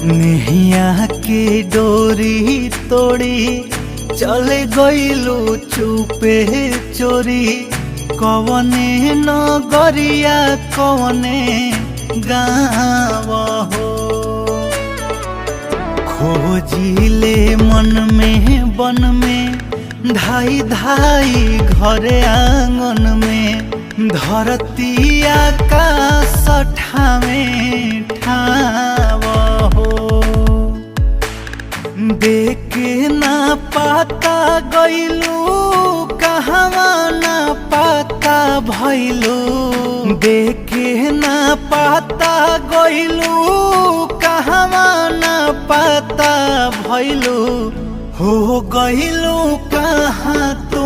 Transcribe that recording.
नेहिया के डोरी तोड़ी चले गइलू चुपे चोरी। कवने नगरिया कवने गाँव हो, खोजिले मन में बन में धाई धाई घरे आंगन में। धरती आकाश ठावे ठाव हो, देखे ना पाता गइलू कहवा ना पाता भइलू। देखे ना पाता गइलू कहवा ना पाता भइलू। हो गइलू कहाँ तू